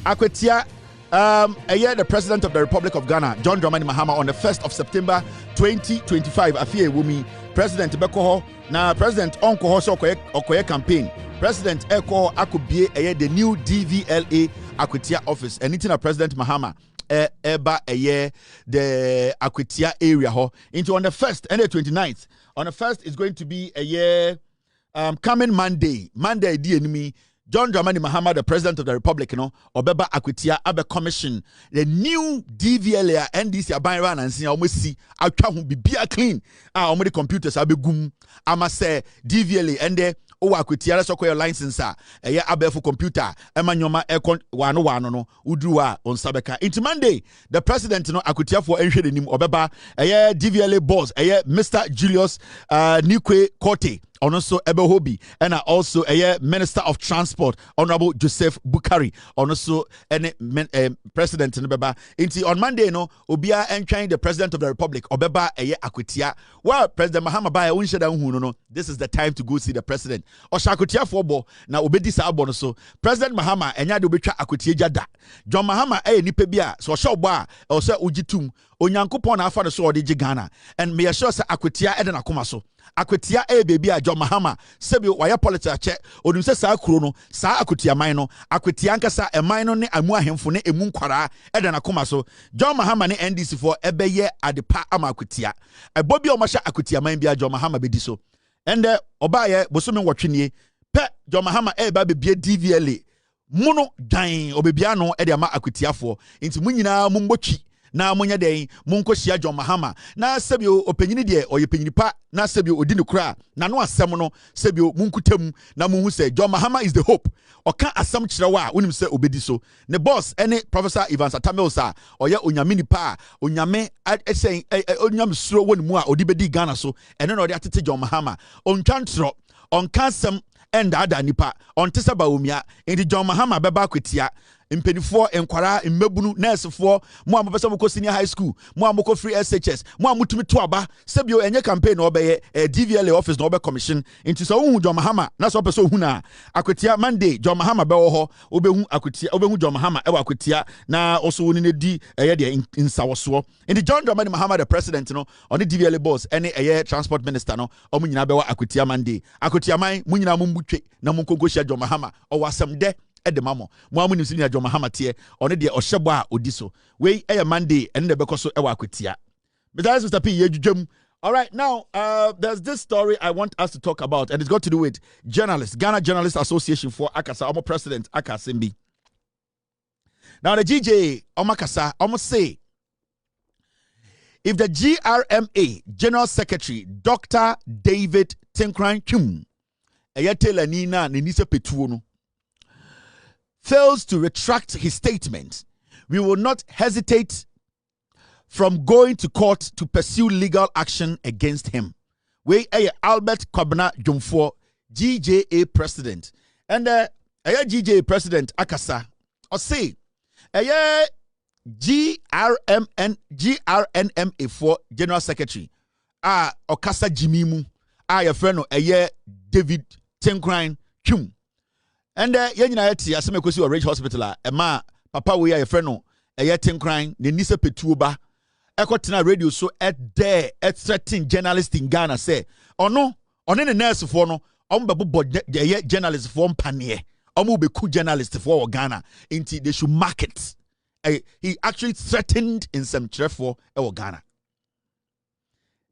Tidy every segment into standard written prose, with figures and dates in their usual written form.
Akwetia, the President of the Republic of Ghana, John Dramani Mahama, on the 1st of September 2025. Afie Wumi, President Bekoho, now President Onko Okoye campaign. President Eko Akubie, the new DVLA Akwetia office. And it's President Mahama. Eba the Akwetia area into on the 1st and the 29th. On the 1st is going to be coming Monday the enemy John Dramani Mahama, the President of the Republic, Obeba Akwetia Abe Commission, the new DVLA NDC Abayran and see almost see our be clean. The computers abe gum. Ama say DVLA and the Akwetia let's your license abe for computer emanyoma ekon wano no udruwa on sabeka. Into Monday, the President Akwetia for enhwe the nim Obeba DVLA boss Mr. Julius Nikwe Korte. Also Ebe Hobi and also Minister of Transport Honorable Joseph Bukari also President Nbeba inti on Monday obia entering the President of the Republic Obeba Akwetia well President Mahama Baya unsheda hu no this is the time to go see the President Akwetia fobo na obedi sa abo no so President Mahama enya de obetwa Akwetia jada John Mahama nipa bia so sho bo a o se ogitum onyankopon na afa no so ode Ghana and me sure say Akwetia ede na koma so Akwetia baby a John Mahama sebi waya politics che odum se saa kuro no saa Akwetia man no Akwetia nkasa eman no ne amu ahemfo ne emu nkwara ede na koma so John Mahama ne NDC for ebeye adepa ama Akwetia ebobi o masha Akwetia man bia John Mahama bedi so ende obaye bosome nwotwenie pe John Mahama eba bebie DVLA muno dan obebia no ede ama Akwetia fo nti munyina mumbotwi na munya den munko hia John Mahama na sebio opanyini de oyepanyini pa na sebio odini kura na no asem no sebio munkutam na munhu se John Mahama is the hope oka asem kirewa unim se obedi so ne boss ene Professor Ivan Satamilsa oye onyame nipa onyame esen onyame suro woni mu a odi bedi Ghana so ene na odi atete John Mahama ontwantro onkasem enda ada nipa ontesa baomia enti John Mahama beba Akwetia impenifo enkwara mmebunu nursefo mo amopesa moko senior high school mo amoko free SHS mo amutumi to aba sebio enye campaign obeye DVLA office no obe commission into so hu John Mahama na so person hu na Akwetia Monday John Mahama be wo ho obehu Akwetia obehu John Mahama e wa Akwetia na also woni ne di de insawoso into John Dramani Mahama the president on the DVLA boss any transport minister no omunyina be wa Akwetia Monday Akwetia man munyina mumbutwe na munkogohia John Mahama o wasem de Edemamo, Muamu Senior John Mahama tie, on the Oshaba Odiso. We a Monday and the Becoso Ewakwetia. But that's Mr. P. All right, now there's this story I want us to talk about, and it's got to do with journalists, Ghana Journalists Association for Akasa, Omo President Akasimbi. Now the GJ Omakasa almost say if the GRMA General Secretary Dr. David Tinkran Chum Ayatela Nina Ninisa Petuono fails to retract his statement, we will not hesitate from going to court to pursue legal action against him. We Albert Kobna Jumfo, GJA president. And GJA president Akasa, or say, GRNMA for general secretary, Okasa Jimimu, your friend, David Tinkran Chum. And yenina aseme kosi Orange Hospital ma papa we ya friend no Tinkran ne nisa petuoba ekotena radio so there threatening journalists in Ghana say ono ne nurse for no ombebo journalists for mpane omo be ku journalists for Ghana inti they should market. He actually threatened in some for Ghana.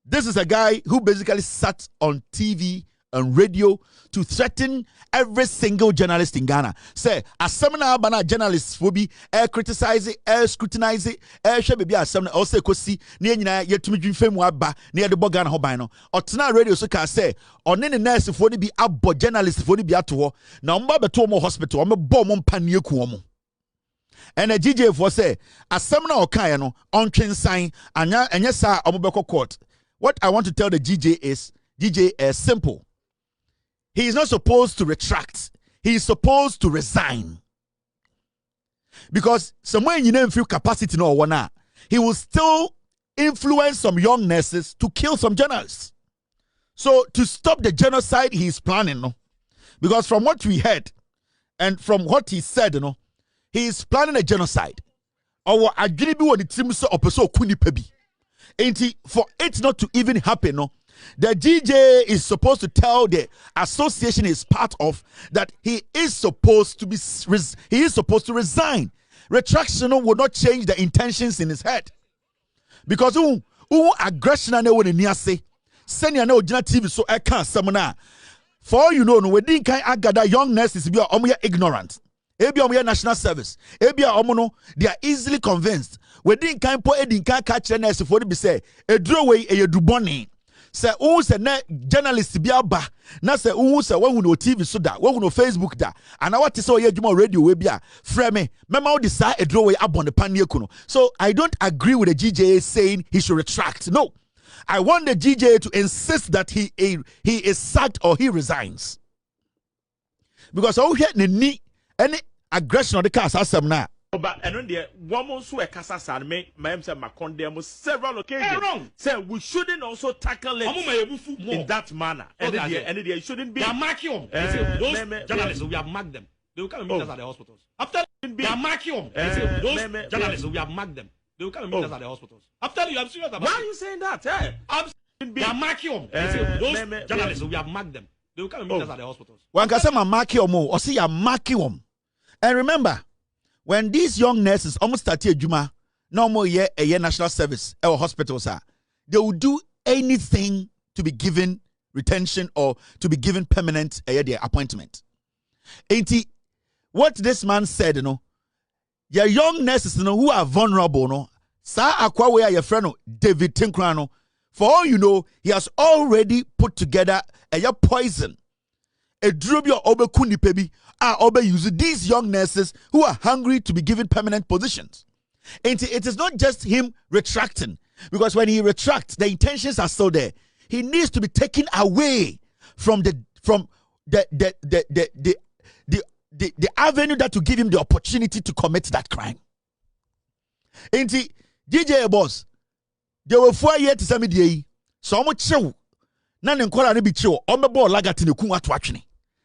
This is a guy who basically sat on TV and radio to threaten every single journalist in Ghana. Say, a seminar bana journalists will be criticize it, scrutinize it, share baby a seminar also kosi near yet to me dream waba near the Bogana Hobino. Or tonight radio so can say, on any nurse for the be up journalists for the be at war. Now Mbaba Tomo Hospital, I'm a bomb on Pania Kuomo. And a GJ for say, a seminar or Kayano on train sign and yes, sir, Omobeko court. What I want to tell the GJ is simple. He is not supposed to retract. He is supposed to resign. Because somewhere you don't feel capacity no one, he will still influence some young nurses to kill some journalists. So to stop the genocide he is planning, because from what we heard and from what he said, he is planning a genocide. Or adwene bi wɔ ne tirim sɛ ɔpɛ sɛ ɔku nipa bi. Enti for it not to even happen, no, the GJ is supposed to tell the association is part of that he is supposed to resign. Retraction will not change the intentions in his head. Because aggression and when niase senior na ogina TV so I can't summon. For all you know, no we didn't kind agada young nurses be ignorant. Ebi national service. Ebi omono they are easily convinced. We didn't kind po edin kan catch nurse for be say a draw way a duboni. Say se na journalist bi aba na se se wahu no TV so da wahu no Facebook da and na what is so yedwuma radio we bia frɛ me mema wo decide a draw way abon the pan no. So I don't agree with the GJA saying he should retract. No. I want the GJA to insist that he is sacked or he resigns. Because all here any aggression on the cast has some now. But and on the woman so a casa me say Macron several occasions. Wrong. Say we shouldn't also tackle it in that manner. And it shouldn't be. They are marking them. Those journalists we have marked them. They will come and meet us at the hospitals. After they are marking them. Those journalists we have marked them. They will come and meet us at the hospitals. After you, I'm serious about. Why are you saying that? They are marking them. Those journalists we have marked them. They will come and meet us at the hospitals. One can say marking them or see a marking them. And remember, when these young nurses almost started Juma, no more year a year national service or hospitals are, they will do anything to be given retention or to be given permanent their appointment. Ain't he? What this man said, you know, your young nurses, you know, who are vulnerable, no, sa akwa where your friend David Tinkrano, for all you know, he has already put together a poison. A drubio obe kuni pebi are obe use these young nurses who are hungry to be given permanent positions. And it is not just him retracting, because when he retracts, the intentions are still there. He needs to be taken away from the avenue that will give him the opportunity to commit that crime. And DJ boss, they were 4 years to some day. So much show. None in Kola be chill. On the ball lagatini kunga to actually.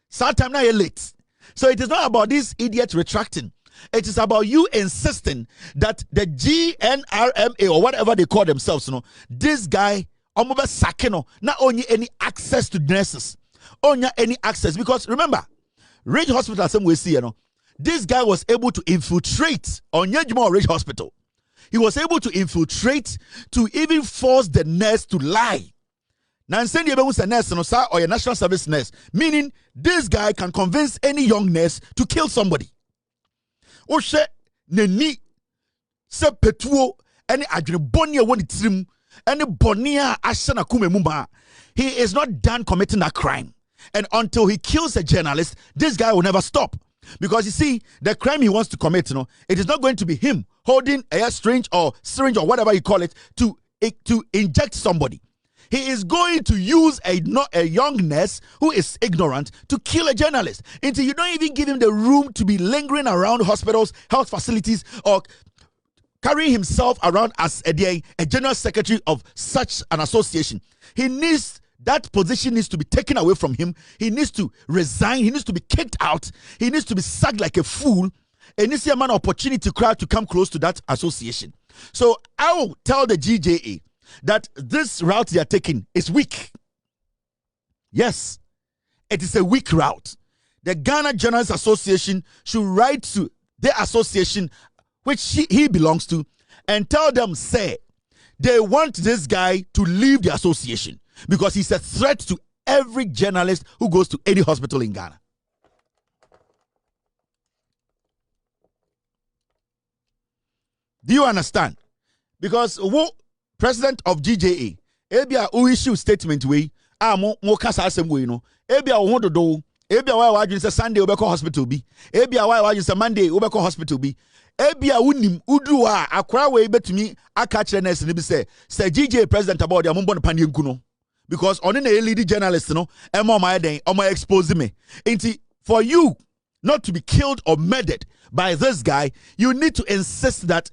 Sometime now you're late. So it is not about this idiot retracting. It is about you insisting that the GNRMA or whatever they call themselves, you know, this guy, omoba sakeno, not only any access to nurses, only any access. Because remember, Ridge Hospital, some way see, you know, this guy was able to infiltrate on Yejimo Ridge Hospital. He was able to infiltrate to even force the nurse to lie. Now, send you a nurse or a national service nurse, meaning this guy can convince any young nurse to kill somebody. Oshe neni se petuo any adrebonia woni trim any bonia ashana kume mumba. He is not done committing that crime, and until he kills a journalist, this guy will never stop. Because you see, the crime he wants to commit, you know, it is not going to be him holding a syringe or whatever you call it to inject somebody. He is going to use a young nurse who is ignorant to kill a journalist until you don't even give him the room to be lingering around hospitals, health facilities, or carrying himself around as a general secretary of such an association. That position needs to be taken away from him. He needs to resign. He needs to be kicked out. He needs to be sacked like a fool. And this is a man opportunity to come close to that association. So I will tell the GJA that this route they are taking is weak. Yes, it is a weak route. The Ghana Journalists Association should write to the association which he belongs to and tell them, say, they want this guy to leave the association because he's a threat to every journalist who goes to any hospital in Ghana. Do you understand? Because president of GJA, ebia who issue statement we mo kasa asem we no ebia wo hododo ebia why wadwin say Sunday obeko hospital bi ebia why wadwin say Monday obeko hospital bi ebia wunim udu a akora we betumi aka kire nurse ni bi say GJA president about dia mo no pan yenku no because on na lead journalist no e mo my den o mo expose me enti for you not to be killed or murdered by this guy, you need to insist that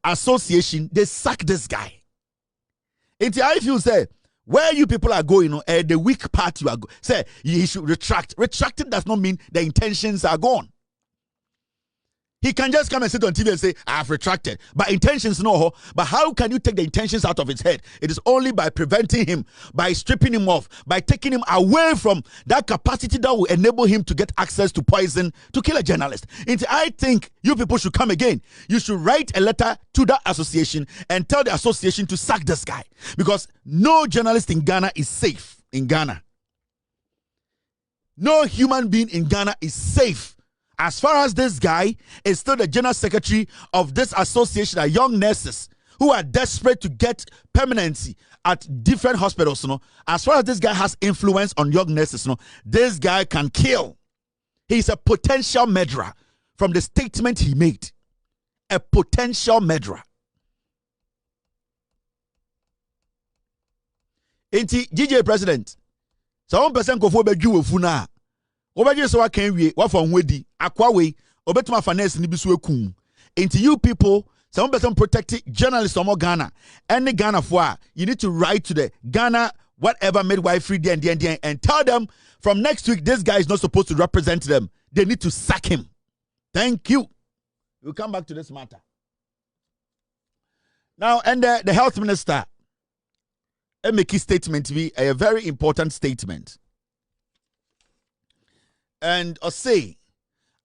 association, they sack this guy. Into if you say where you people are going, the weak part you are going, say you should retract. Retracting does not mean the intentions are gone. He can just come and sit on TV and say, I have retracted. But intentions, no. But how can you take the intentions out of his head? It is only by preventing him, by stripping him off, by taking him away from that capacity that will enable him to get access to poison to kill a journalist. And I think you people should come again. You should write a letter to that association and tell the association to sack this guy. Because no journalist in Ghana is safe in Ghana. No human being in Ghana is safe. As far as this guy is still the general secretary of this association of young nurses who are desperate to get permanency at different hospitals, as far as this guy has influence on young nurses, this guy can kill. He's a potential murderer from the statement he made. A potential murderer. Inti GJ president, so 1% kofo beju ofuna. Obaje so wakan wie wa for nwedi akwa we obetuma finance ni biso ekum. Into you people, some person protect journalists from Ghana. Any Ghana for you need to write to the Ghana whatever midwifery and tell them from next week this guy is not supposed to represent them. They need to sack him. Thank you. We'll come back to this matter. Now, and the health minister make his statement to be a very important statement. And I'll say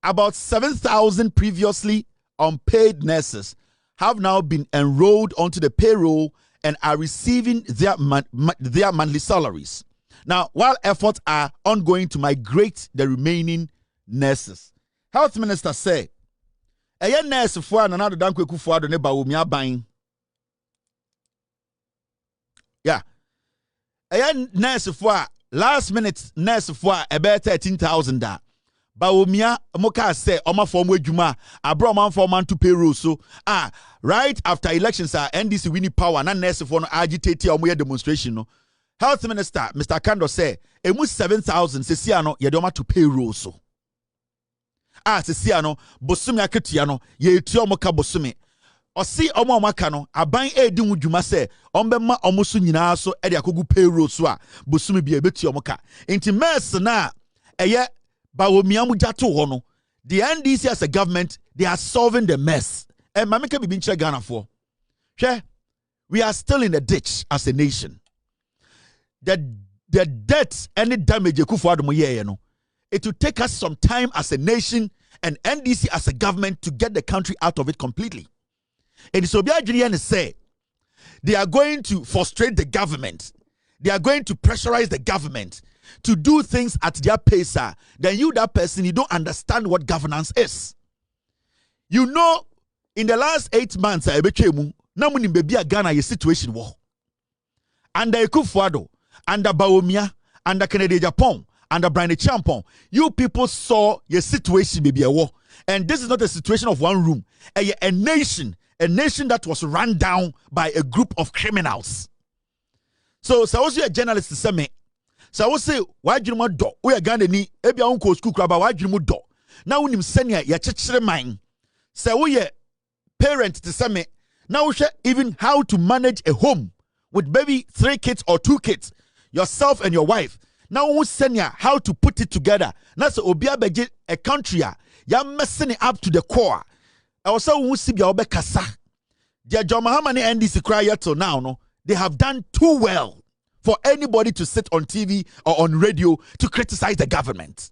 about 7,000 previously unpaid nurses have now been enrolled onto the payroll and are receiving their monthly salaries. Now, while efforts are ongoing to migrate the remaining nurses, Health Minister say, "Eye nurse for another dankwe kufuado ne baumia buying." Yeah, eye nurse for last minute nurse for about 13,000 da. Baumia moka say oma form wejuma abro man for man to payroll so right after elections NDC winning power na nurse for no agitate omo demonstration no. Health Minister Mr. Kando say emu 7,000 sesia no ye de oma to payroll so. Sesia no bosumi aketua no ye etua omo ka bosumi. Osi omo maka no aban edi wudwuma se ombema omo so nyina so e de akogu payroll so a bosumi bia betua omo ka. Enti mess na eye bawomiamu jato hono. The NDC as a government, they are solving the mess. And mamika bibinche Ghana for. We are still in the ditch as a nation. The debt and the damage it will take us some time as a nation and NDC as a government to get the country out of it completely. And so Biagirian say they are going to frustrate the government. They are going to pressurize the government to do things at their pace. Then you, that person, you don't understand what governance is. You know, in the last 8 months, namu baby Ghana your situation war. Under Ekufuado, under Baomia, under Kennedy Japan, under Brian Champon, you people saw your situation baby a war. And this is not a situation of one room. A nation that was run down by a group of criminals. So was you a journalist to say me? So I will say, why do you do? We are Ghana ni ebi unko school club. Why do you do? Now when you send ya chechire mind. So we are parent to say me. Now we share even how to manage a home with maybe 3 kids or 2 kids, yourself and your wife. Now we send ya how to put it together. Now so obia beje a country ya messing it up to the core. I also won't see your kasa. Dear John Mahama ni NDC cry yet till now no. They have done too well for anybody to sit on TV or on radio to criticize the government.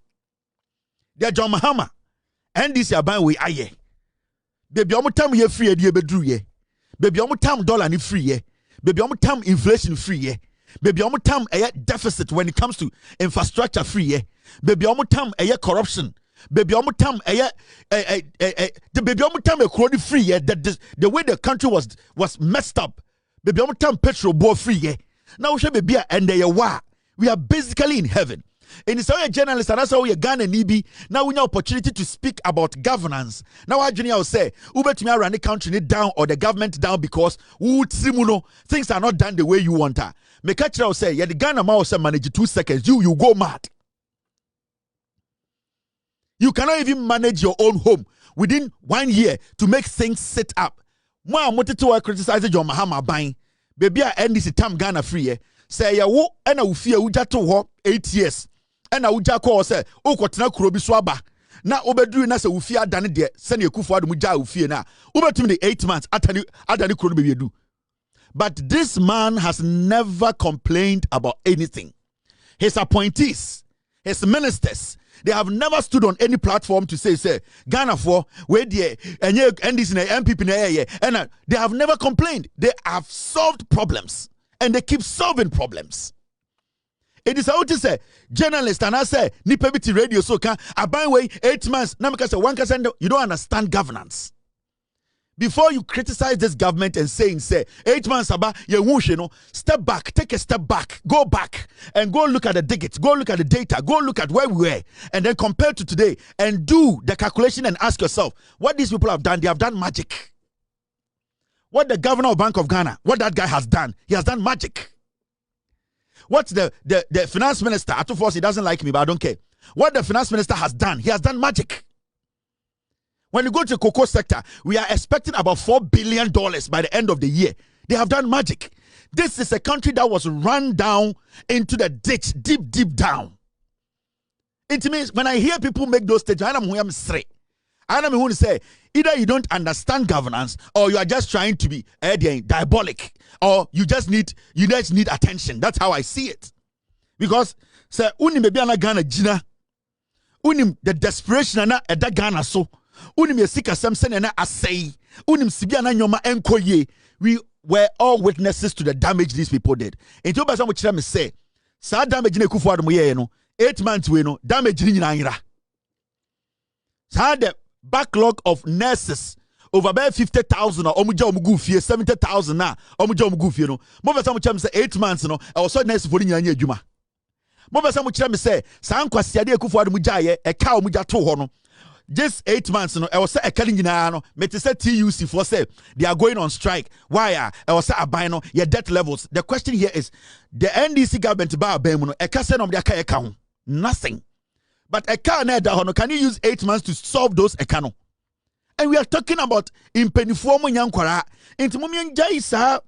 Dear John Mahama, NDC aban we aye. Baby omo time ye free ye bedru ye. Baby omo time dollar ni free ye. Baby omo time inflation free ye. Baby omo time deficit when it comes to infrastructure free ye. Baby omo time corruption. Baby omo time the baby omo time crony free ye. The way the country was messed up. Baby omo time petrol boy free ye. Now we should be and we are basically in heaven. And it's how a journalist and that's how we are Ghana Nibi. Now we have opportunity to speak about governance. Now I will say, Uber to me run the country down or the government down because things are not done the way you want her. Mekachi will say, yeah, the Ghana mouse manage 2 seconds. You go mad. You cannot even manage your own home within 1 year to make things sit up. Moi, I wanted to criticize John Mahama buying. Baby, I end this time Ghana free. Say ya wo and I will fear uja to 8 years. And I uja call say, oh, Kotana Kurobi Swaba. na obedru na se ufia dane de sene ekufo adu mu ja ufie na ubetumi the 8 months adani kuro no be do. But this man has never complained about anything. His appointees, his ministers, they have never stood on any platform to say Ghana for where the NDC and MPP and they have never complained. They have solved problems and they keep solving problems. It is how to say journalist and I say Nipebiti radio so can aban way 8 months. Now because you don't understand governance. Before you criticize this government and say 8 months about you know, step back, take a step back, go back and go look at the digits, go look at the data, go look at where we were, and then compare to today and do the calculation and ask yourself what these people have done. They have done magic. What the governor of Bank of Ghana, what that guy has done, he has done magic. What the finance minister, at first he doesn't like me, but I don't care. What the finance minister has done, he has done magic. When you go to the cocoa sector, we are expecting about $4 billion by the end of the year. They have done magic. This is a country that was run down into the ditch, deep down. It means when I hear people make those statements, I don't want to say either you don't understand governance or you are just trying to be diabolic or you just need attention. That's how I see it. Because say uni maybe ana Ghana jina unim the desperation na eda Ghana so unim yesika samsen na asay unim sibia na nyoma enkoye. We were all witnesses to the damage these people did. Into ba some chira me say sa damage na Kufuor mo ye no 8 months we no damage ni nyina nyira. Sa the backlog of nurses over about 50,000 or omuja omugu fie 70,000 na omuja omugu fie no mo be some chira me say 8 months no I was so nurse for nyina nya adwuma. Mo be some chira me say sa nkwasiade Kufuor mu jaye e ka omuja to ho no just 8 months no I was say e ka nyina no me say TUC for say they are going on strike. Why I was say aban no your debt levels. The question here is the NDC government ba aban mu no e ka say no de ka ho nothing. But a car can you use 8 months to solve those ekano? And we are talking about impeniform yankwara. Into mumian jai sa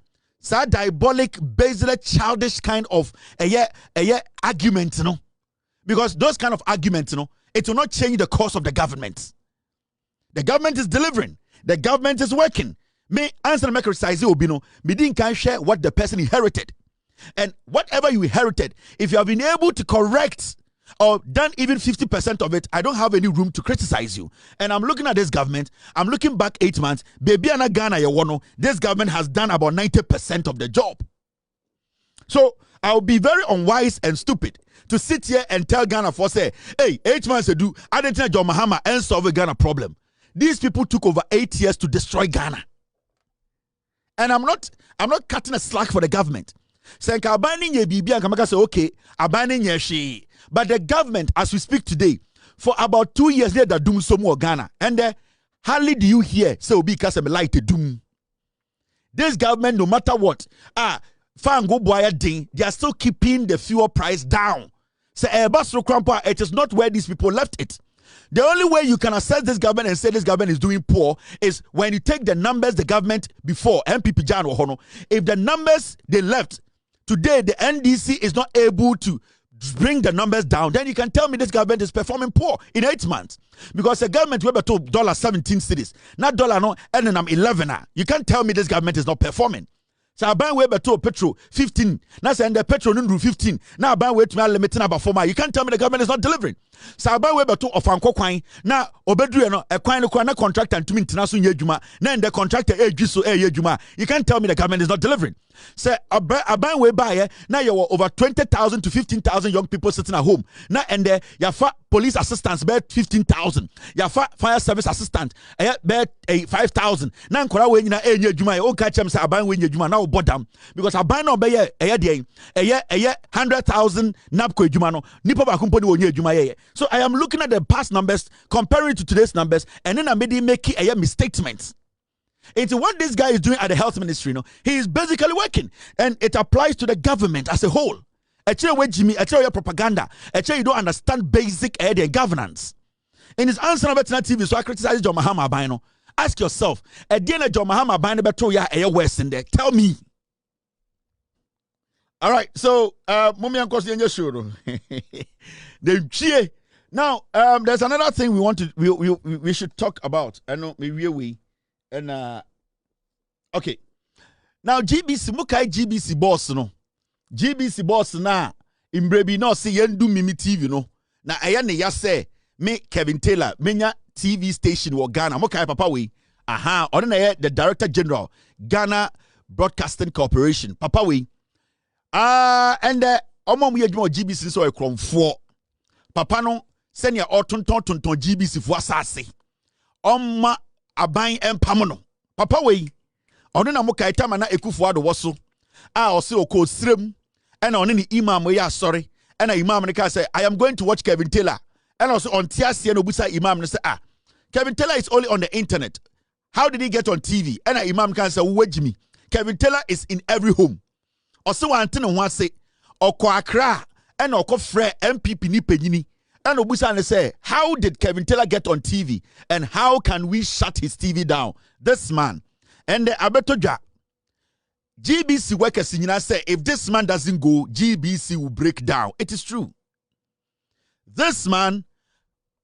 diabolic, basically childish kind of a argument, you know. Because those kind of arguments, you know, it will not change the course of the government. The government is delivering. The government is working. Me answer make criticize obino. Me didn't can share what the person inherited. And whatever you inherited, if you have been able to correct or done even 50% of it, I don't have any room to criticize you. And I'm looking at this government, I'm looking back 8 months, baby ana Ghana yawano, this government has done about 90% of the job. So I'll be very unwise and stupid to sit here and tell Ghana for say, hey, 8 months ago, I didn't tell John Mahama and solve a Ghana problem. These people took over 8 years to destroy Ghana. And I'm not cutting a slack for the government. Saying abaning ye bibi and kamaka say okay, abaning ye she. But the government, as we speak today, for about 2 years, they are doing some more Ghana. And hardly do you hear, so because I'm like to doom. This government, no matter what, they are still keeping the fuel price down. So, it is not where these people left it. The only way you can assess this government and say this government is doing poor is when you take the numbers the government before, MPP Jan or Hono. If the numbers they left, today the NDC is not able to bring the numbers down, then you can tell me this government is performing poor in 8 months. Because the government were to $17 cities, not dollar no, and then I'm 11. You can't tell me this government is not performing. So I buy way to petrol 15. Now say the petrol no 15. Now I buy way to my limiting about 4 miles. You can't tell me the government is not delivering. So I buy way to ofanko kwine. Now obedru no a kwine no na contractor and to international yejuma. Now the contractor so yejuma. You can't tell me the government is not delivering. Say I buy way buy now you over 20,000 to 15,000 young people sitting at home. Now and there your police assistants bear 15,000. Your fire service assistant bear 5,000. Now nkora we nyina yejuma o catch them say I buy we yejuma now bodam because I buy no be a 100,000 napko ejuma no nipa ba company wo ejuma ye. So I am looking at the past numbers comparing to today's numbers and then I'm making a misstatements. Into what this guy is doing at the health ministry, you know, he is basically working and it applies to the government as a whole. Actually, Jimmy, actually, your propaganda. Actually, you don't understand basic governance. In his answer on TV, so I criticize John Mahama Abino. Ask yourself, at the end of John Mahama Abino, beto ya West in there. Tell me. All right, so Mummy and Kosi and Yeshuro. The cheer Now, there's another thing we should talk about. I know maybe we and okay. Now GBC mukai GBC boss no. GBC boss na imbrebi no see yendu mimi TV no. Na aya ne ya say me Kevin Taylor menya TV station wo Ghana mukai papa we. Aha, ono na the Director General Ghana Broadcasting Corporation. Papa we. And omo we adwuma GBC so ekromfo. Papa no senior tonton GBC fo asase. Omma aban empam no. Papa we. Ono na mukai tama na ekufo ado woso. Ose oko srem. And on any imam we are sorry. And a imam ne say I am going to watch Kevin Taylor. And also on TRC no busa imam ne say Kevin Taylor is only on the internet. How did he get on TV? And a imam can say wait me. Kevin Taylor is in every home. Also want to know say oko Accra and oko frɛ MPP ni penyini. And obusa ne say how did Kevin Taylor get on TV and how can we shut his TV down? This man. And the abetoja GBC workers in say if this man doesn't go, GBC will break down. It is true. This man,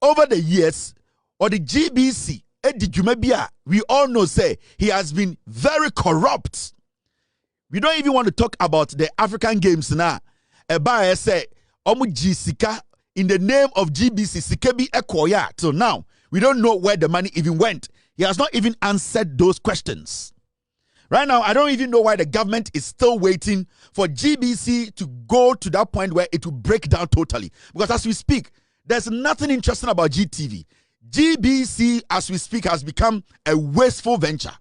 over the years, or the GBC, we all know say he has been very corrupt. We don't even want to talk about the African Games now. Eba say omu Sika in the name of GBC Sikebi Ekoya. So now we don't know where the money even went. He has not even answered those questions. Right now, I don't even know why the government is still waiting for GBC to go to that point where it will break down totally. Because as we speak, there's nothing interesting about GTV. GBC, as we speak, has become a wasteful venture.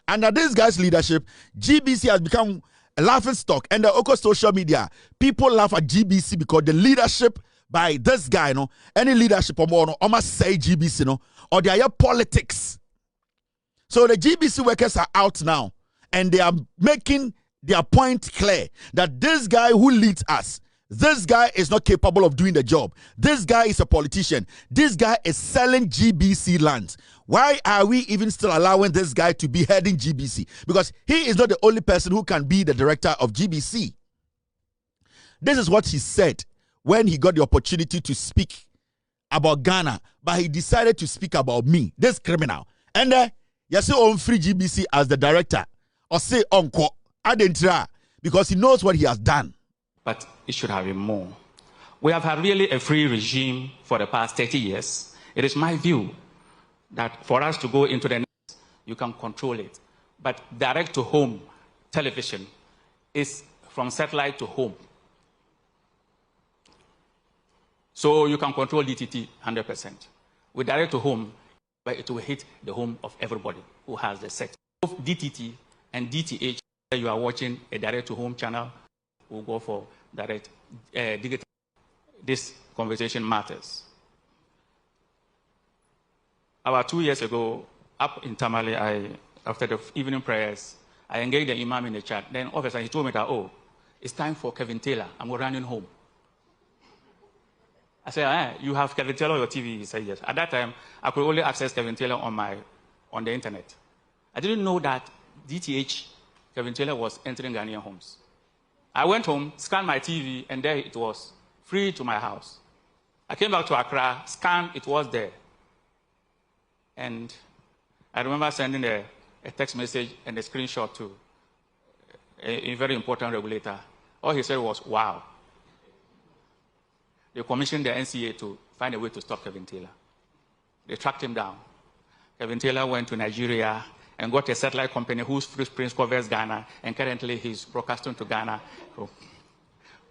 Under this guy's leadership, GBC has become a laughing stock. And the Oko social media, people laugh at GBC because the leadership by this guy, no, any leadership almost say GBC, no, or they are politics. So the GBC workers are out now and they are making their point clear that this guy who leads us, this guy is not capable of doing the job. This guy is a politician. This guy is selling GBC lands. Why are we even still allowing this guy to be heading GBC? Because he is not the only person who can be the director of GBC. This is what he said when he got the opportunity to speak about Ghana, but he decided to speak about me, this criminal. And you say on free GBC as the director, or say unko adentra because he knows what he has done. But it should have been more. We have had really a free regime for the past 30 years. It is my view that for us to go into the next, you can control it. But direct to home television is from satellite to home. So you can control DTT 100%. With direct to home, but it will hit the home of everybody who has the set. Both DTT and DTH, you are watching a direct-to-home channel, will go for direct digital. This conversation matters. About 2 years ago, up in Tamale, after the evening prayers, I engaged the imam in the chat. Then all of a sudden he told me that, oh, it's time for Kevin Taylor. I'm running home. I said, you have Kevin Taylor on your TV? He said, yes. At that time, I could only access Kevin Taylor on the internet. I didn't know that DTH, Kevin Taylor, was entering Ghanaian homes. I went home, scanned my TV, and there it was, free to my house. I came back to Accra, scanned, it was there. And I remember sending a text message and a screenshot to a very important regulator. All he said was, wow. They commissioned the NCA to find a way to stop Kevin Taylor. They tracked him down. Kevin Taylor went to Nigeria and got a satellite company whose footprint covers Ghana, and currently he's broadcasting to Ghana. So,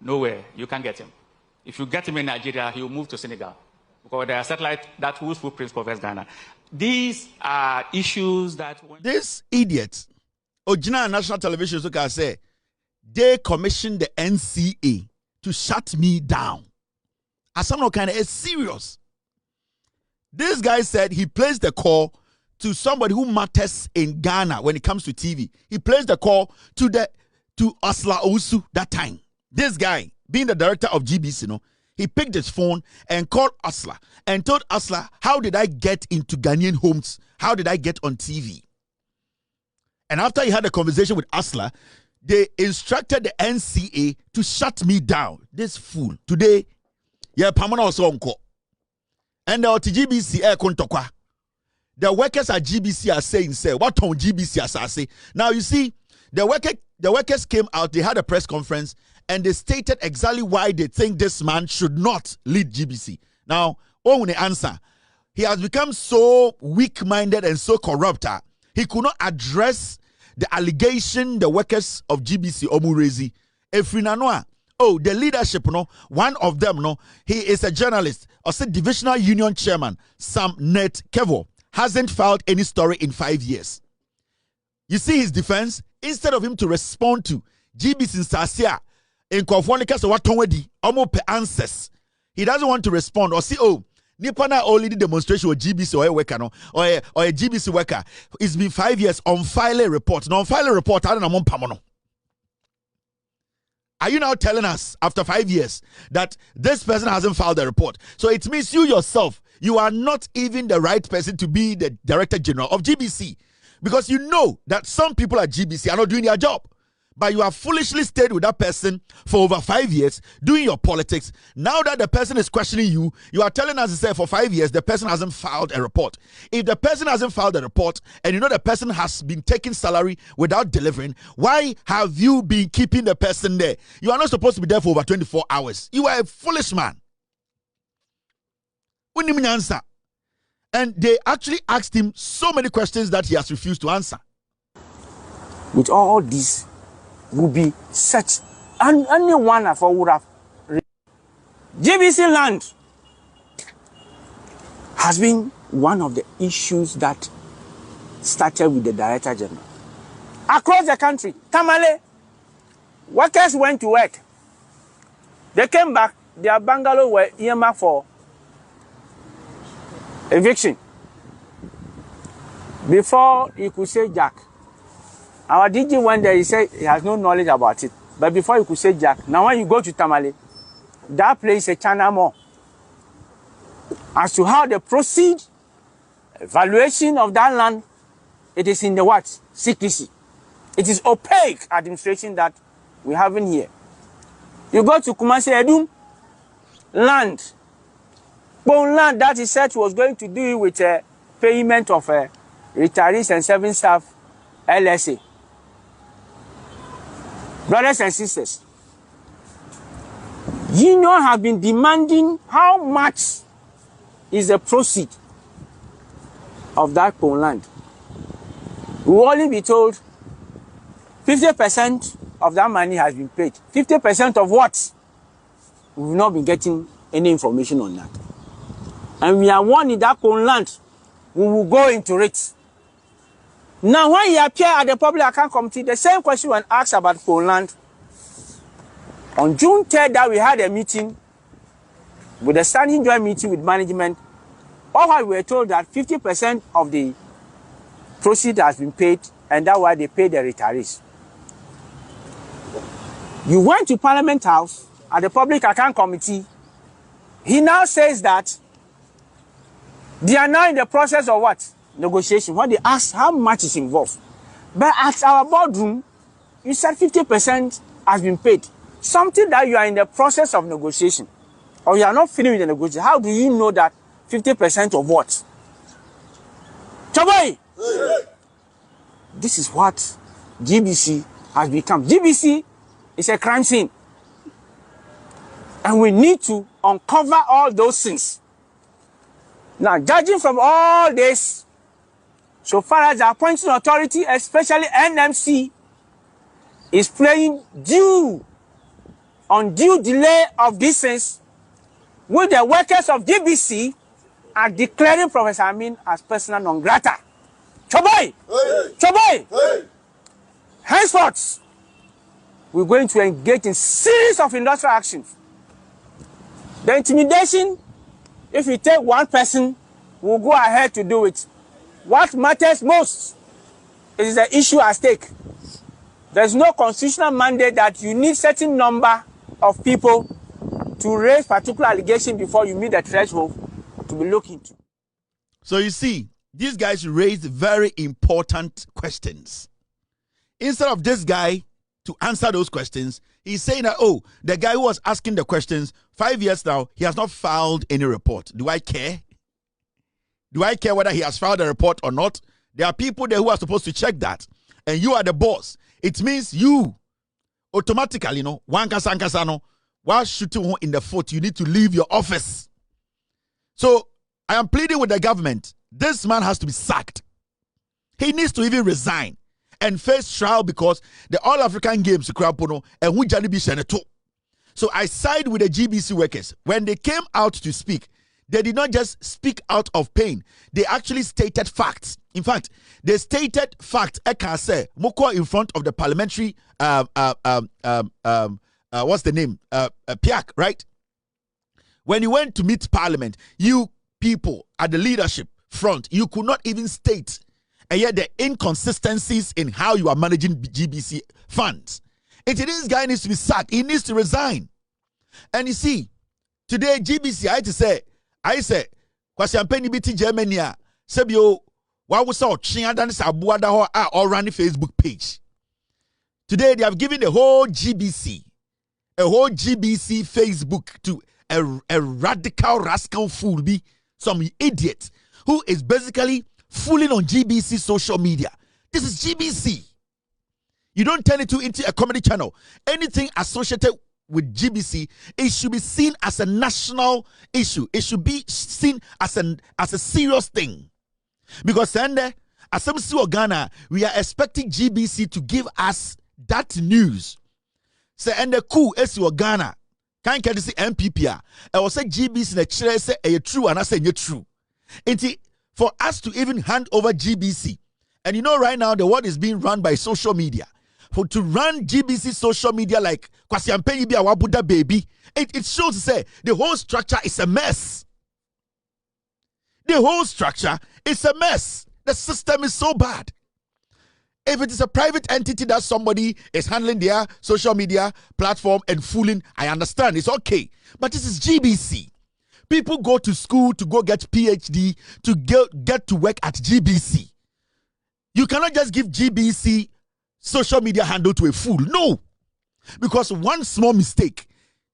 nowhere, you can't get him. If you get him in Nigeria, he will move to Senegal, because there are satellites whose footprint covers Ghana. These are issues that... This idiot, Ojina National Television, so can say, they commissioned the NCA to shut me down. As someone kind of is serious. This guy said he placed the call to somebody who matters in Ghana when it comes to TV. He placed the call to Asla Owusu that time. This guy, being the director of GBC, he picked his phone and called Asla and told Asla, how did I get into Ghanaian homes? How did I get on TV? And after he had a conversation with Asla, they instructed the NCA to shut me down. This fool. Today, yeah, Pamana also unko. And the GBC air kontokwa. The workers at GBC are saying, say, what on GBC as I say. Now you see, the workers came out, they had a press conference, and they stated exactly why they think this man should not lead GBC. Now, on the answer, he has become so weak-minded and so corrupt. He could not address the allegation the workers of GBC omurezi. Efrinanoa, oh, the leadership, no, one of them, no, he is a journalist, also divisional union chairman, Sam Net Kevo, hasn't filed any story in 5 years. You see his defense? Instead of him to respond to GBC Sasia in Kofonika, so what Tonwedi, almost answers. He doesn't want to respond or see, oh, Nipana only did demonstration with GBC or a worker, no, or a GBC worker. It's been 5 years on file a report. No, on file a report, I don't know, Pamono. Are you now telling us after 5 years that this person hasn't filed a report? So it means you yourself, you are not even the right person to be the Director General of GBC. Because you know that some people at GBC are not doing their job. But you have foolishly stayed with that person for over 5 years doing your politics. Now that the person is questioning you, you are telling us to say for 5 years the person hasn't filed a report. If the person hasn't filed a report and you know the person has been taking salary without delivering, why have you been keeping the person there? You are not supposed to be there for over 24 hours. You are a foolish man. And they actually asked him so many questions that he has refused to answer. With all this, would be such, and anyone of all would have. GBC land has been one of the issues that started with the Director General. Across the country, Tamale, workers went to work. They came back, their bungalow were earmarked for eviction. Before you could say Jack, our DG went there, he said he has no knowledge about it. But before you could say Jack, now when you go to Tamale, that place is a channel more. As to how they proceed, evaluation of that land, it is in the what? Secrecy. It is opaque administration that we have in here. You go to Kumasi Edum, land. Bone land that he said was going to do with payment of retirees and serving staff LSA. Brothers and sisters, union have been demanding how much is the proceed of that Pone land. We will only be told 50% of that money has been paid. 50% of what? We will not be getting any information on that. And we are warning that Pone land, we will go into it. Now, when he appeared at the Public Account Committee, the same question was asked about Pone land. On June 3rd, that we had a meeting with a standing joint meeting with management. All we were told that 50% of the proceeds has been paid, and that's why they paid the retirees. You went to Parliament House at the Public Account Committee. He now says that they are now in the process of what? Negotiation. When they ask how much is involved. But at our boardroom, you said 50% has been paid. Something that you are in the process of negotiation, or you are not finished with the negotiation. How do you know that 50% of what? Chaboy! This is what GBC has become. GBC is a crime scene. And we need to uncover all those things. Now, judging from all this, so far as the appointing authority, especially NMC, is playing undue delay of these things, with the workers of GBC are declaring Professor Amin as persona non grata. Choboy! Hey. Choboy! Hey. Henceforth, we're going to engage in series of industrial actions. The intimidation, if you take one person, we'll go ahead to do it. What matters most is the issue at stake. There's no constitutional mandate that you need certain number of people to raise particular allegation before you meet the threshold to be looked into. So you see, these guys raised very important questions. Instead of this guy to answer those questions, he's saying that, oh, the guy who was asking the questions, 5 years now, he has not filed any report. Do I care? Do I care whether he has filed a report or not? There are people there who are supposed to check that. And you are the boss. It means you automatically, you know, while shooting in the foot, you need to leave your office. So I am pleading with the government. This man has to be sacked. He needs to even resign and face trial because the All African Games, and we jani be senator. So I side with the GBC workers. When they came out to speak, they did not just speak out of pain. They actually stated facts. In fact, they stated facts. I can say, Moko in front of the parliamentary, what's the name? PIAC, right? When you went to meet parliament, you people at the leadership front, you could not even state and yet the inconsistencies in how you are managing GBC funds. This guy needs to be sacked. He needs to resign. And you see, today GBC, I say, Kwasiampeni biti Germany, Sebio, why was so Chiadan Sabuada or running Facebook page. Today they have given the whole GBC Facebook to a radical rascal fool, be some idiot who is basically fooling on GBC social media. This is GBC. You don't turn it into a comedy channel. Anything associated with GBC, it should be seen as a national issue. It should be seen as a serious thing. Because as some Ghana, we are expecting GBC to give us that news. Say and the coup is Ghana. Can't get this MPP. I will say GBC na chere say a true and I say you true. For us to even hand over GBC, and you know right now the world is being run by social media. To run GBC social media like Kwasiampeni bi awabuda baby, it shows to say the whole structure is a mess. The whole structure is a mess. The system is so bad. If it is a private entity that somebody is handling their social media platform and fooling, I understand, it's okay. But this is GBC. People go to school to go get PhD to get to work at GBC. You cannot just give GBC social media handle to a fool. No. Because one small mistake,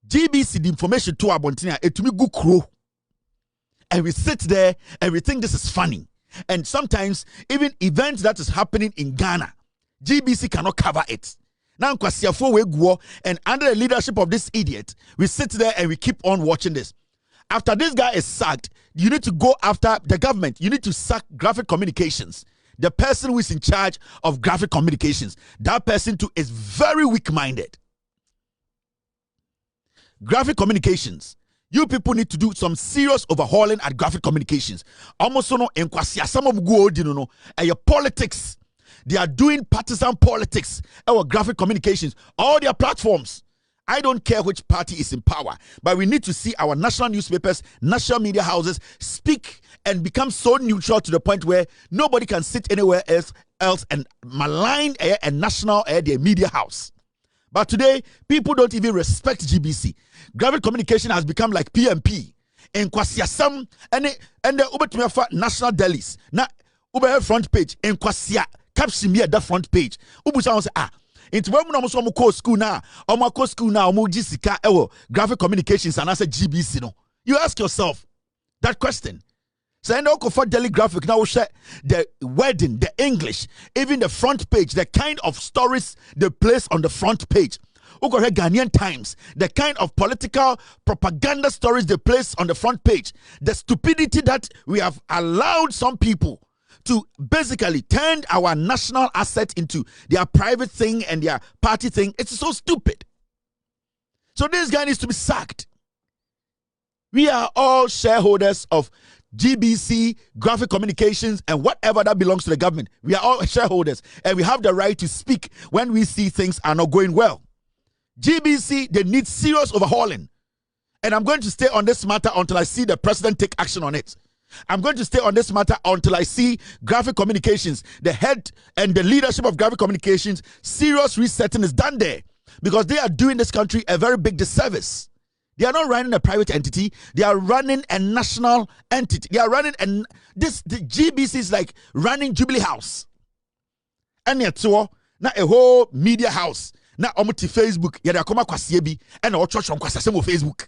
GBC, the information to Abontina, it to me go crow. And we sit there and we think this is funny. And sometimes, even events that is happening in Ghana, GBC cannot cover it. Now, and under the leadership of this idiot, we sit there and we keep on watching this. After this guy is sacked, you need to go after the government. You need to sack Graphic Communications. The person who is in charge of Graphic Communications, that person too is very weak-minded. Graphic Communications, you people need to do some serious overhauling at Graphic Communications. Almost no enquasia, some of good, your politics. They are doing partisan politics. Our Graphic Communications, all their platforms. I don't care which party is in power, but we need to see our national newspapers, national media houses speak and become so neutral to the point where nobody can sit anywhere else and malign a national their media house. But today, people don't even respect GBC. Graphic Communication has become like PMP. In Kwasiasam and the Ubetumefa national delis. Now, Ube front page. In Kwasia, caption me at the front page. Ubusa say, into when we go school now, Jessica, Graphic Communications, and I said GBC. No, you ask yourself that question. So I know for Daily Graphic now share the wedding, the English, even the front page, the kind of stories they place on the front page. Ghanaian Times, the kind of political propaganda stories they place on the front page, the stupidity that we have allowed some people to basically turn our national asset into their private thing and their party thing. It's so stupid. So this guy needs to be sacked. We are all shareholders of GBC, Graphic Communications, and whatever that belongs to the government. We are all shareholders, and we have the right to speak when we see things are not going well. GBC, they need serious overhauling. And I'm going to stay on this matter until I see the president take action on it. I'm going to stay on this matter until I see Graphic Communications, the head and the leadership of Graphic Communications, serious resetting is done there. Because they are doing this country a very big disservice. They are not running a private entity. They are running a national entity. They are running the GBC is like running Jubilee House. And yet, so now a whole media house. Now, Facebook. Yeah, they are coming kwasiebi and our church on Facebook.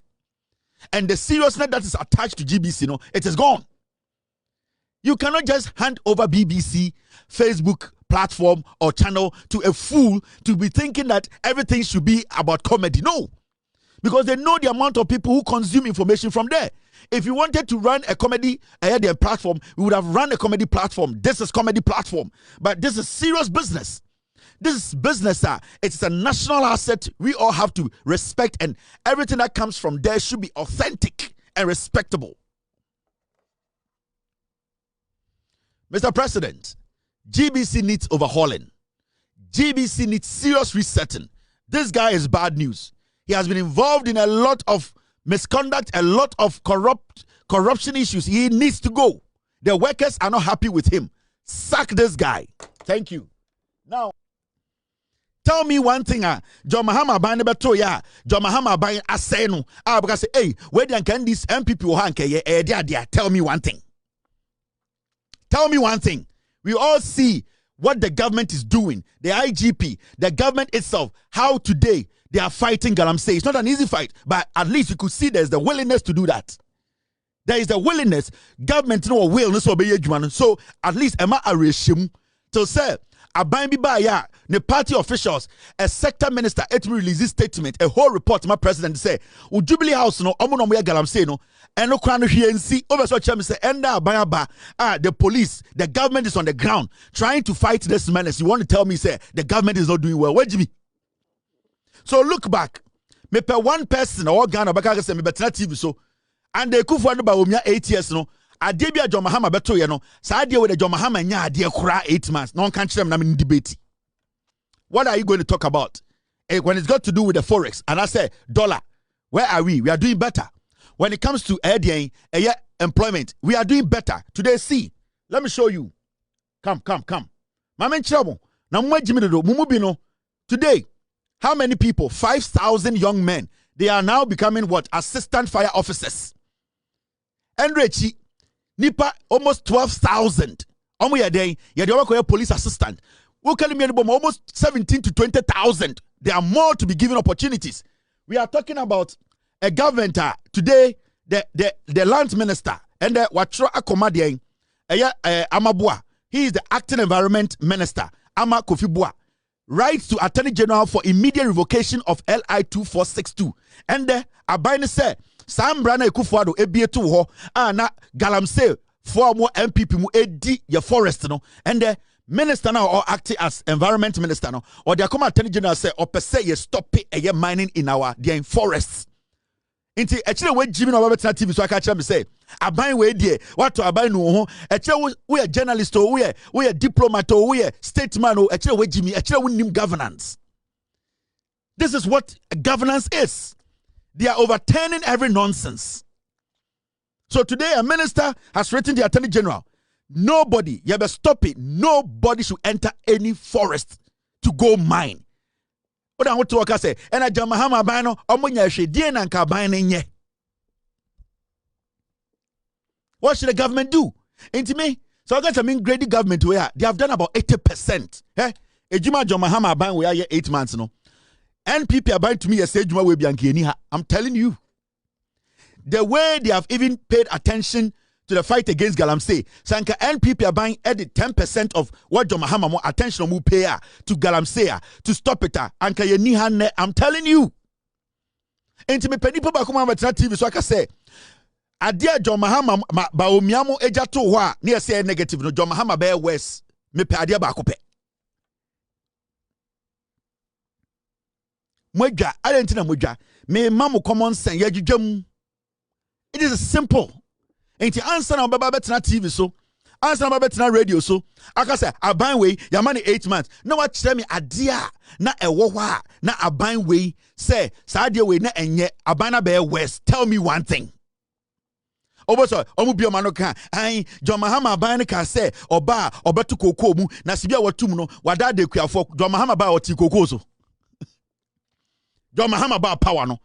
And the seriousness that is attached to GBC, it is gone. You cannot just hand over BBC, Facebook platform or channel to a fool to be thinking that everything should be about comedy. No. Because they know the amount of people who consume information from there. If you wanted to run a comedy platform, we would have run a comedy platform. This is comedy platform. But this is serious business. This is business. It's a national asset we all have to respect, and everything that comes from there should be authentic and respectable. Mr. President, GBC needs overhauling. GBC needs serious resetting. This guy is bad news. He has been involved in a lot of misconduct, a lot of corruption issues. He needs to go. The workers are not happy with him. Sack this guy. Thank you. Now, tell me one thing. John Mahama buying beto ya. John Mahama buying aseno. Because hey, where can these MPP tell me one thing. Tell me one thing. We all see what the government is doing. The IGP, the government itself, how today they are fighting Galamsey. It's not an easy fight, but at least you could see there's the willingness to do that. There is the willingness. Government no will so at least Emma Arishim to say Aban Bibaya, the party officials, a sector minister, it release this statement, a whole report. My president say, Jubilee House no, Omonomoya Galamsey no, and no crown here and see over such say, and the police, the government is on the ground trying to fight this menace. You want to tell me, say, the government is not doing well? Where Jimmy? So look back. Me per one person or Ghana baka say me better TV so, and they could find about 8 years no. Adebia John Mahama beto ye no. Sa ade with the John Mahama nya ade kura 8 months. No can them na me debate. What are you going to talk about? When it's got to do with the forex, and I say dollar, where are we? We are doing better. When it comes to employment, we are doing better. Today, see, let me show you. Come. Mama trouble. Now mumubino. Today, how many people? 5,000 young men. They are now becoming what? Assistant fire officers. Enrechi, Nipa, almost 12,000. Omo yade, yade police assistant. Almost 17 to 20,000. There are more to be given opportunities. We are talking about a government today, the land minister and the Watro Akomadian, Amabua. He is the acting environment minister, Ama Kofibua. Writes to Attorney General for immediate revocation of LI 2462. And the Abaini say, Sam Brana Kufuado ebietu ho na Galamsey for more MPP mu edi your forest no. And the minister now or acting as environment minister no, or the Attorney General say or per se stop it mining in our forests. Inti actually we Jimmy no Babetna TV so I catch me say aban we die what to aban no ho actually we a journalist o we a diplomat o we a statesman o actually we Jimmy actually we nim governance. This is what governance is. They are overturning every nonsense. So today a minister has written the Attorney General, nobody, you better stop it, nobody should enter any forest to go mine. What I want to work say, and I John Mahama Bano, Omunya Shedian and Kabine. What should the government do? Ain't me? So I got some graded government where they have done about 80%. Ejima John Mahama Ban we are 8 months no. NPP are buying to me a stage will be Ankieniha. I'm telling you. The way they have even paid attention to the fight against Galamsey. Sanka NPP are buying added 10% of what John Mahama more attention will pay to Galamsey to stop it. Anka I'm telling you. Into me penipo bakuma TV so I can say Adia John Mahama ba omiamo eja to wa near say negative no John Mahama bear west me pe adia ba kope. Mweja, I don't know mweja. Me mamu common sense yajujum. It is simple. Ain't the answer na baba betina TV so. Answer na baba betina radio so. Aka say aban way your money 8 months. No what tell me adia na ewo hwa na aban way say sa adia way na enye abana be west. Tell me one thing. Oboso omu bi omano kan ai John Mahama aban ka say oba obetu kokoo mu na sibia watum no wada de kuafo John Mahama ba oti kokoo so. John Mahama ba power no.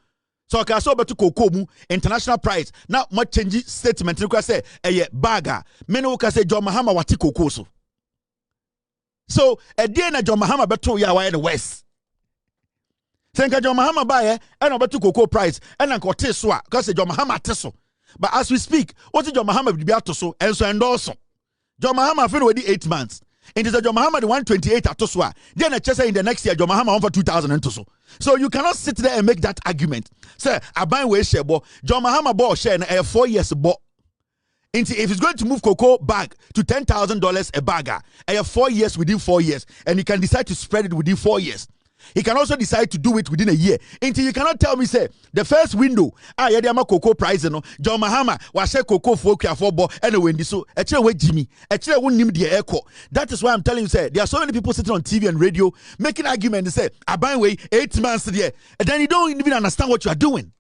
So I so betu kokomu international price. Now much change statement you can say baga. Many can say John Mahama wati kokoso. So a day na John Mahama betu ya wa in the west. Senka John Mahama ba and betu koko price and anko teswa because John Mahama teso. But as we speak, what is John Mahama be to so and so endorse. John Mahama fin with 8 months. It is a John Mahama the 128 at Toswa. Then I just say in the next year, John Mahama on for 2,000 and so. So you cannot sit there and make that argument. Say, I buy way share bo. John Mahama bought share and 4 years bo. If he's going to move cocoa bag to $10,000 a bagger, I have 4 years within 4 years, and he can decide to spread it within 4 years. He can also decide to do it within a year. Until you cannot tell me, say, the first window, yadama cocoa price, no, John Mahama was share cocoa for bo anyway. So, actually, Jimmy, actually, won't name the echo. That is why I'm telling you, say, there are so many people sitting on TV and radio making arguments. They say, I buy away 8 months there, and then you don't even understand what you are doing.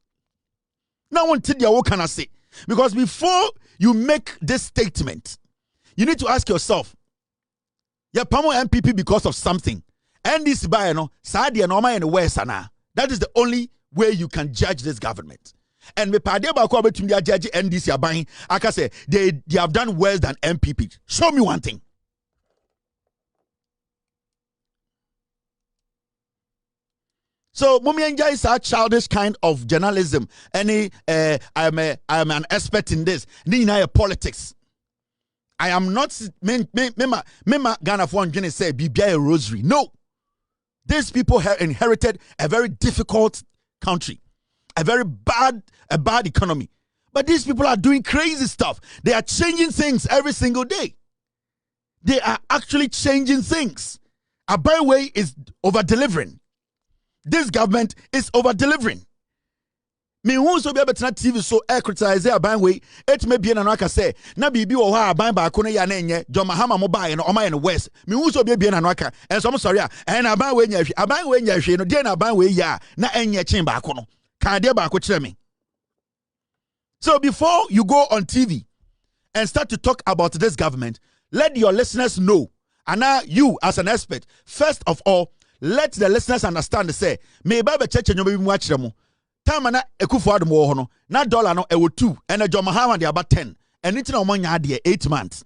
Now, one thing, what can I say? Because before you make this statement, you need to ask yourself, yeah, Pamo MPP because of something. And this by no Saudi and Oma and West Sana. That is the only way you can judge this government. And me pade ba ko betumi dia judge NDC aban aka say they have done worse than MPP. Show me one thing. So Mumienja is a childish kind of journalism. Any I'm an expert in this. Nina politics. I am not me Ghana for one say Bibia a rosary. No. These people have inherited a very difficult country, a very bad economy. But these people are doing crazy stuff. They are changing things every single day. They are actually changing things. Abaywe is over-delivering. This government is over-delivering. Me who so be able to TV so criticize Abaywe. It may be an anaka say na bibi o ha aban ba kono ya na enye John Mahama mo ba ye no oma ye no west. Me who so be an anaka and so sorry and Abaywe nya hwe no de na Abaywe ya na enye chen ba kono. Kan de ba ko kire me. So before you go on TV and start to talk about this government, let your listeners know, and now you as an expert, first of all, let the listeners understand, say, me baba church and you be watch them. Time na Ekufuado mo ho no na dollar no e wo 2 and a John Mahama dey about 10 and it na omanya dey 8 months.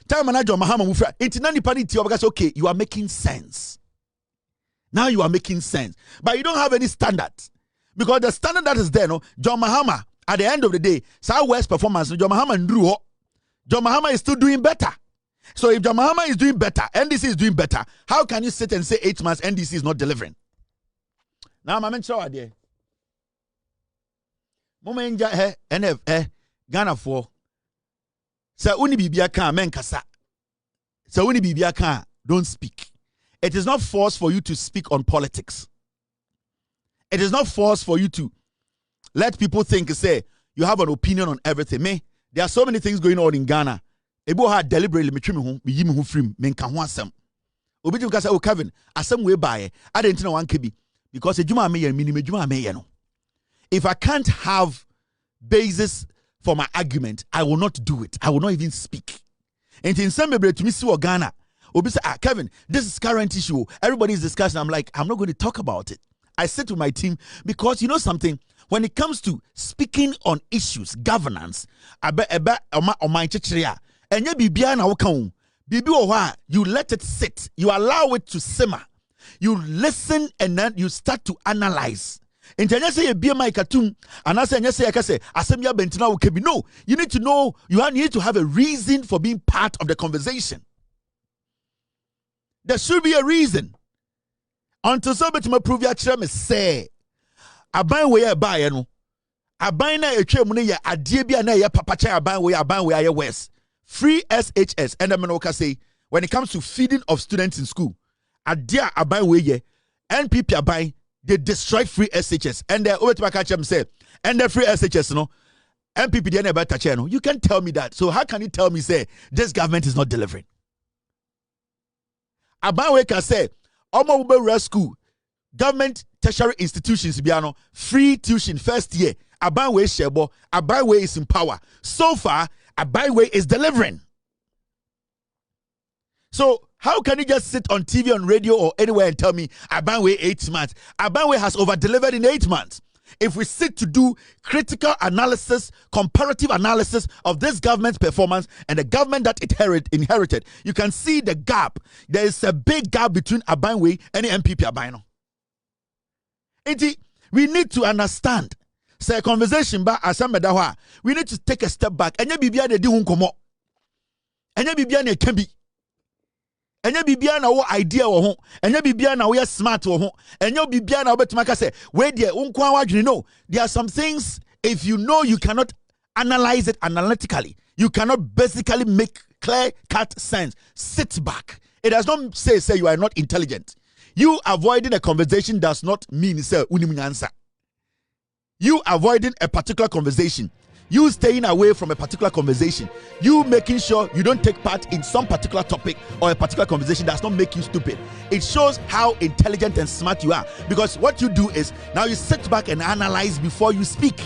Time na John Mahama mufra it na nipa ni ti obaka okay, you are making sense. Now you are making sense. But you don't have any standard. Because the standard that is there, no, John Mahama at the end of the day, Southwest performance, John Mahama ndru ho. John Mahama is still doing better. So if John Mahama is doing better, NDC is doing better, how can you sit and say 8 months NDC is not delivering? Now I'm sure idea. Momenja NF Ghana for Sa uni bibia kan men kasa. Sa uni bibia kan don't speak. It is not forced for you to speak on politics. It is not forced for you to let people think, say, you have an opinion on everything. Me, there are so many things going on in Ghana. Ebo ha deliberately me trim ho, me yim ho frim, me nka ho asem. Obi tim ka say, oh Kevin, asem we buy. I didn't know one kebi because ejuma me yen minimum ejuma me yen no. If I can't have basis for my argument, I will not do it. I will not even speak. And in some way to me see Ghana, Obi say, Kevin, this is current issue. Everybody is discussing. I'm like, I'm not going to talk about it. I said to my team, because you know something, when it comes to speaking on issues, governance, you let it sit, you allow it to simmer, you listen, and then you start to analyze. No, you need to know, you need to have a reason for being part of the conversation. There should be a reason. Until somebody may prove your chairman say, Aban we buy no. Aban na etwa mu ne ya ade bia na ya papa cha aban we aye west. Free SHS and the say when it comes to feeding of students in school, ade aban we ye NPP aban they destroy free SHS and the Obetbaka chem say and the free SHS no NPP dey never touch no. You can tell me that. So how can you tell me say this government is not delivering? Aban we can say Omo Ube School, government tertiary institutions, biano, free tuition first year. Abaywe Shebo, Abaywe is in power. So far, Abaywe is delivering. So how can you just sit on TV, on radio, or anywhere and tell me Abaywe 8 months? Abaywe has over-delivered in 8 months. If we sit to do critical analysis, comparative analysis of this government's performance and the government that it inherited, you can see the gap. There is a big gap between Abaywe and the MPP Abayno. We need to understand. Say conversation ba asamedahwa. We need to take a step back. Enye bibia de di hunkomo. Enya bibia na eka bi. Enya bibia na wo idea wo ho. Enya bibia na wo smart wo ho. Enya bibia na wo betima ka say, "We there unko anwadwene." No, there are some things if you know you cannot analyze it analytically. You cannot basically make clear-cut sense. Sit back. It does not say you are not intelligent. You avoiding a conversation does not mean say answer. You avoiding a particular conversation, you staying away from a particular conversation, you making sure you don't take part in some particular topic or a particular conversation does not make you stupid. It shows how intelligent and smart you are, because what you do is now you sit back and analyze before you speak.